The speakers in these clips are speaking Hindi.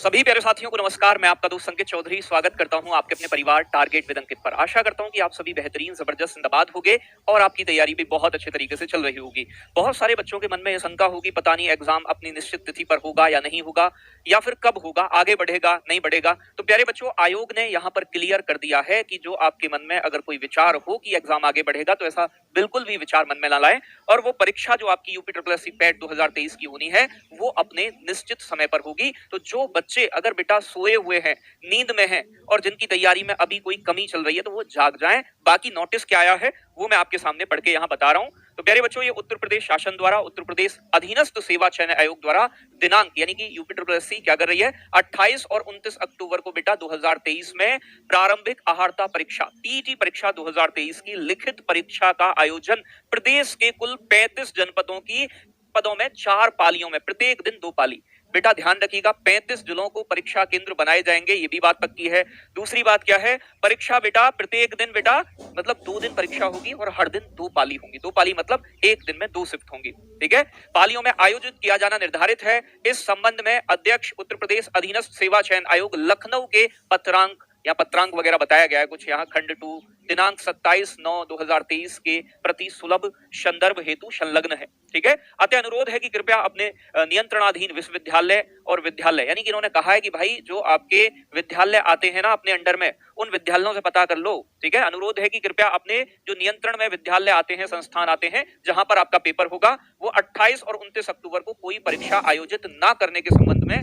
सभी प्यारे साथियों को नमस्कार। मैं आपका दोस्त संकेत चौधरी स्वागत करता हूं आपके अपने परिवार टारगेट विद अंकित पर। आशा करता हूं कि आप सभी बेहतरीन जबरदस्त जिंदाबाद होंगे और आपकी तैयारी भी बहुत अच्छे तरीके से चल रही होगी। बहुत सारे बच्चों के मन में यह शंका होगी, पता नहीं एग्जाम अपनी निश्चित तिथि पर होगा या नहीं होगा, या फिर कब होगा, आगे बढ़ेगा नहीं बढ़ेगा। तो प्यारे बच्चों, आयोग ने यहाँ पर क्लियर कर दिया है कि जो आपके मन में अगर कोई विचार हो कि एग्जाम आगे बढ़ेगा, तो ऐसा बिल्कुल भी विचार मन में ना लाएं। और वो परीक्षा जो आपकी UP triple S C PET 2023 की होनी है, वो अपने निश्चित समय पर होगी। तो जो बच्चे अगर बेटा सोए हुए हैं, नींद में हैं और जिनकी तैयारी में अभी कोई कमी चल रही है, तो वो जाग जाएं। बाकी नोटिस क्या आया है वो मैं आपके सामने पढ़ के यहाँ बता रहा हूँ। तो प्यारे बच्चों, ये उत्तर प्रदेश शासन द्वारा, उत्तर प्रदेश अधीनस्थ सेवा चयन आयोग द्वारा दिनांक यानी कि यूपी ट्रिपल एस सी क्या कर रही है, 28 और 29 अक्टूबर को बेटा 2023 में प्रारंभिक आहारता परीक्षा टीईटी परीक्षा 2023 की लिखित परीक्षा का आयोजन प्रदेश के कुल 35 जनपदों की पदों में 4 पालियों में, प्रत्येक दिन 2 पाली। बेटा ध्यान रखिएगा, 35 जिलों को परीक्षा केंद्र बनाए जाएंगे, ये भी बात पक्की है। दूसरी बात क्या है, परीक्षा बेटा प्रत्येक दिन बेटा मतलब 2 दिन परीक्षा होगी और हर दिन 2 पाली होंगी। 2 पाली मतलब एक दिन में 2 शिफ्ट होंगी। ठीक है, पालियों में आयोजित किया जाना निर्धारित है। इस संबंध में अध्यक्ष उत्तर प्रदेश अधीनस्थ सेवा चयन आयोग लखनऊ के पत्रांक या पत्रांक वगैरह बताया गया है कुछ यहाँ, खंड 2 दिनांक 27/9/2023 के प्रति सुलभ संदर्भ हेतु संलग्न है। ठीक है, अतः अनुरोध है कि कृपया अपने नियंत्रणाधीन विश्वविद्यालय और विद्यालय, यानी कि इन्होंने कहा है कि भाई जो आपके विद्यालय आते हैं ना अपने अंडर में, उन विद्यालयों से पता कर लो। ठीक है, अनुरोध है कि कृपया अपने जो नियंत्रण में विद्यालय आते हैं, संस्थान आते हैं, जहां पर आपका पेपर होगा, वो 28 और 29 अक्टूबर को कोई परीक्षा आयोजित ना करने के संबंध में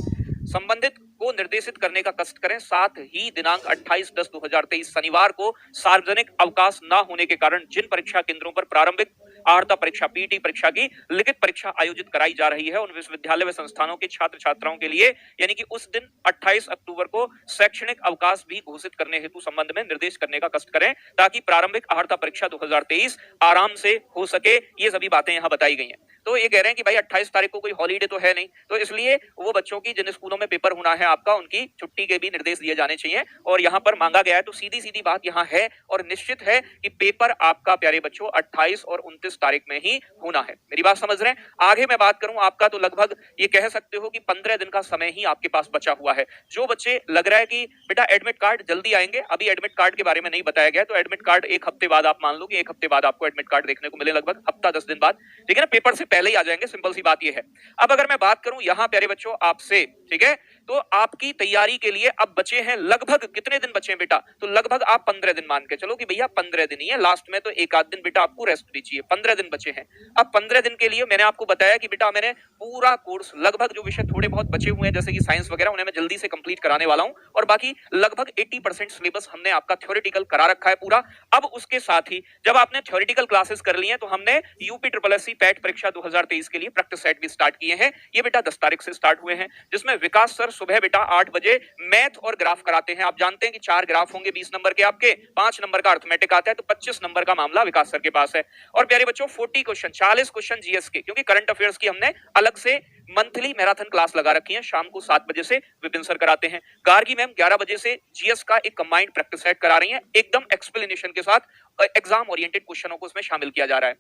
संबंधित को निर्देशित करने का कष्ट करें। साथ ही दिनांक 28/10/2023 शनिवार को सार्वजनिक अवकाश न होने के कारण जिन परीक्षा केंद्रों पर प्रारंभिक आहारता परीक्षा पीटी परीक्षा की लिखित परीक्षा आयोजित कराई जा रही है, उन विश्वविद्यालय व संस्थानों के छात्र छात्राओं के लिए यानी कि उस दिन 28 अक्टूबर को शैक्षणिक अवकाश भी घोषित करने हेतु संबंध में निर्देश करने का कष्ट करें, ताकि प्रारंभिक आहारता परीक्षा 2023 आराम से हो सके। ये सभी बातें यहाँ बताई गई हैं। तो ये कह रहे हैं कि भाई 28 तारीख को कोई हॉलीडे तो है नहीं, तो इसलिए वो बच्चों की जिन स्कूलों में पेपर होना है आपका, उनकी छुट्टी के भी निर्देश दिए जाने चाहिए और यहाँ पर मांगा गया है। तो सीधी सीधी बात यहाँ है और निश्चित है कि पेपर आपका प्यारे बच्चों 28 और 29 तारीख में ही होना है। मेरी बात समझ रहे हैं? आगे मैं बात करूं आपका, तो लगभग ये कह सकते हो कि 15 दिन का समय ही आपके पास बचा हुआ है। जो बच्चे लग रहा है कि बेटा एडमिट कार्ड जल्दी आएंगे, अभी एडमिट कार्ड के बारे में नहीं बताया गया, तो एडमिट कार्ड 1 हफ्ते बाद, आप मान लो कि 1 हफ्ते बाद आपको एडमिट कार्ड देखने को मिले, लगभग हफ्ता 10 दिन बाद। ठीक है ना, पेपर से पहले ही आ जाएंगे, सिंपल सी बात ये है। अब अगर मैं बात करूं यहाँ प्यारे बच्चों आपसे, ठीक है, तो आपकी तैयारी के लिए अब बचे हैं लगभग, कितने दिन बचे हैं बेटा, तो लगभग आप 15 दिन मान के चलो कि भैया 15 दिन ही है, लास्ट में तो एक आध दिन बेटा आपको रेस्ट भी चाहिए। 15 दिन बचे हैं। अब 15 दिन के लिए मैंने आपको बताया कि बेटा मैंने पूरा कोर्स, लगभग जो विषय थोड़े बहुत बचे हुए हैं जैसे कि साइंस वगैरह, उन्हें मैं जल्दी से कंप्लीट कराने वाला हूं और बाकी लगभग 80% सिलेबस हमने आपका थ्योरेटिकल करा रखा है पूरा। अब उसके साथ ही जब आपने थ्योरेटिकल क्लासेस कर ली हैं, तो हमने UP triple S C PET परीक्षा 2023 के लिए प्रैक्टिस सेट भी स्टार्ट किए हैं। ये बेटा 10 तारीख से स्टार्ट हुए हैं, जिसमें विकास सर सुबह बेटा 8 बजे मैथ और ग्राफ कराते हैं। आप जानते हैं कि 4 ग्राफ होंगे 20 नंबर के आपके, 5 नंबर का अर्थमेटिक आता है, तो 25 नंबर का मामला विकास सर के पास है। और प्यारे बच्चों 40 क्वेश्चन, 40 क्वेश्चन जीएस के, क्योंकि करंट अफेयर्स की हमने अलग से मंथली मैराथन क्लास लगा रखी है। शाम को 7 बजे से विपिन सर कराते हैं। गार्गी मैम 11 बजे से जीएस का एक कंबाइंड प्रैक्टिस सेट करा रही हैं, एकदम एक्सप्लेनेशन के साथ, एग्जाम ओरिएंटेड क्वेश्चनों को उसमें शामिल किया जा रहा है।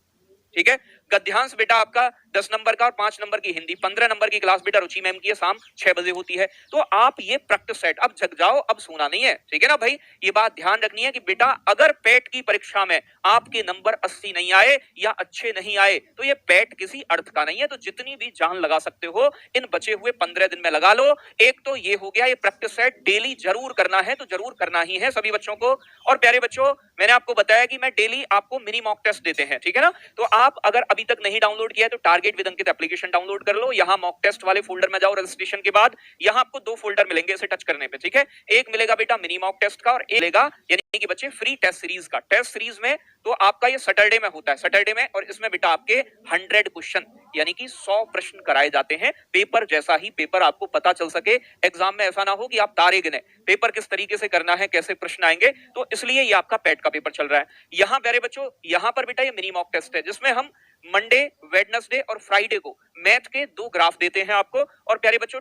ठीक है, गद्यांश बेटा आपका 10 नंबर का और 5 नंबर की हिंदी, 15 नंबर की क्लास बेटा रुचि मैम की है, शाम 6 बजे होती है। तो आप ये प्रैक्टिस सेट, अब जग जाओ, अब सोना नहीं है। ठीक है ना भाई, ये बात ध्यान रखनी है कि बेटा अगर पेट की परीक्षा में आपके नंबर 80 नहीं आए या अच्छे नहीं आए, तो ये पेट किसी अर्थ का नहीं है। तो जितनी भी जान लगा सकते हो इन बचे हुए 15 दिन में लगा लो। एक तो ये हो गया, ये प्रैक्टिस सेट डेली जरूर करना है, तो जरूर करना ही है सभी बच्चों को। और प्यारे बच्चों, मैंने आपको बताया कि मैं डेली आपको मिनी मॉक टेस्ट देते हैं। ठीक है ना, तो आप अगर अभी तक नहीं डाउनलोड किया है तो target with Ankit application download कर लो। यहां मॉक टेस्ट वाले फोल्डर में जाओ, रजिस्ट्रेशन के बाद यहां आपको 2 फोल्डर मिलेंगे इसे टच करने पे। ठीक है, एक मिलेगा बेटा मिनी मॉक टेस्ट का और एक मिलेगा यानी कि बच्चे फ्री टेस्ट सीरीज का। टेस्ट सीरीज में तो आपका ये सैटरडे में होता है, सैटरडे में, और इसमें बेटा आपके 100 क्वेश्चन यानी कि 100 प्रश्न कराए जाते हैं, पेपर जैसा ही, पेपर आपको पता चल सके। एग्जाम में ऐसा ना हो कि आप तारे गिने, पेपर किस तरीके से करना है, कैसे प्रश्न आएंगे, तो इसलिए ये आपका पैट का पेपर चल रहा है। यहां प्यारे बच्चों, यहां पर बेटा ये मिनी मॉक टेस्ट है, जिसमें हम मंडे, वेडनेसडे और फ्राइडे को मैथ के 2 ग्राफ देते हैं आपको। और प्यारे बच्चों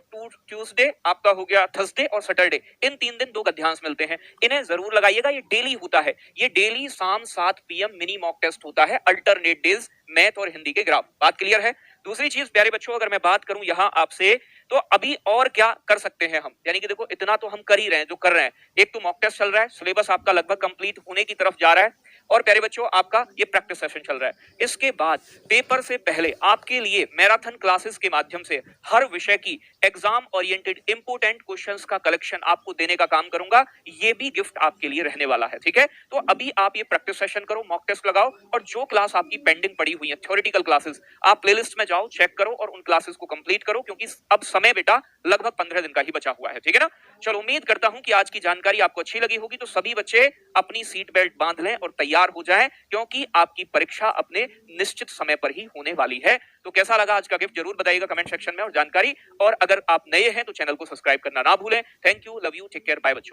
ट्यूसडे आपका हो गया, थर्सडे और सैटरडे, इन 3 दिन 2 गद्यांश मिलते हैं। इन्हें जरूर लगाइएगा, ये डेली होता है, ये डेली शाम 7 PM मिनी मॉक टेस्ट होता है, अल्टरनेट डेज मैथ और हिंदी के ग्राफ। बात क्लियर है? दूसरी चीज प्यारे बच्चों, अगर मैं बात करूं यहां आपसे, तो अभी और क्या कर सकते हैं हम? यानी कि देखो इतना तो हम कर ही रहे हैं, जो कर रहे हैं। एक तो मॉक टेस्ट चल रहा है, सिलेबस आपका लगभग कंप्लीट होने की तरफ जा रहा है और प्यारे बच्चों आपका ये प्रैक्टिस सेशन चल रहा है। इसके बाद पेपर से पहले आपके लिए मैराथन क्लासेस के माध्यम से हर विषय की एग्जाम ओरिएंटेड इंपोर्टेंट क्वेश्चंस का कलेक्शन आपको देने का काम करूंगा। ये भी गिफ्ट आपके लिए रहने वाला है, ठीक है? तो अभी आप ये प्रैक्टिस सेशन करो, मॉक टेस्ट लगाओ और जो क्लास आपकी पेंडिंग पड़ी हुई है, थ्योरेटिकल क्लासेस, आप प्लेलिस्ट में जाओ, चेक करो और उन क्लासेस को कंप्लीट करो क्योंकि अब समय बेटा लगभग 15 दिन का ही बचा हुआ है, ठीक है ना? चलो उम्मीद करता हूं कि आज की जानकारी आपको अच्छी लगी होगी। तो सभी बच्चे अपनी सीट बेल्ट बांध लें और तैयार हो जाएं क्योंकि आपकी परीक्षा अपने निश्चित समय पर ही होने वाली है। तो कैसा लगा आज का गिफ्ट जरूर बताइएगा कमेंट सेक्शन में और जानकारी। और अगर आप नए हैं तो चैनल को सब्सक्राइब करना ना भूलें। Thank you, love you, take care, bye बच्चों।